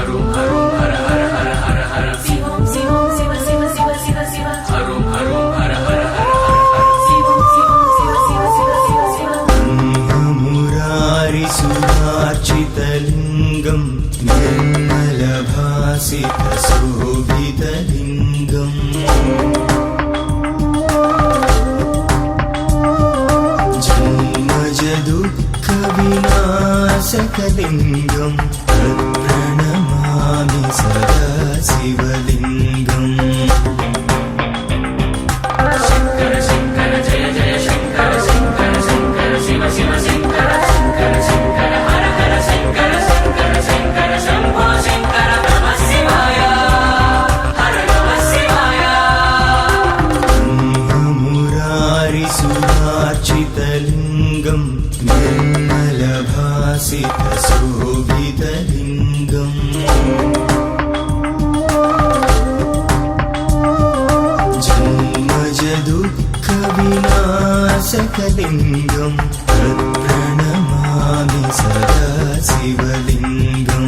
హరుం హరుం హర హర హర హర హర శివం శివం శివ శివ శివ శివ శివ హరుం హరుం హర హర హర హర శివం శివం శివ శివ శివ శివ శివ మురారి సురార్చితలింగం నిర్మలభాసిత శోభితలింగం జన్మజ దుఃఖ వినాశకలింగం ప్రణమామి సదా శివలింగం శంకర శంకర జయ జయ శంకర శంకర శంకర శివ శివ శంకర శంకర శంకర హర హర శంకర శంకర శంకర శంభో శంకర నమః శివాయ హర నమః శివాయ మురారి సురార్చితలింగం నిర్మలభాసిత శోభితలింగం జన్మజ దుఃఖ వినాశకలింగం ప్రణమామి సదా శివలింగం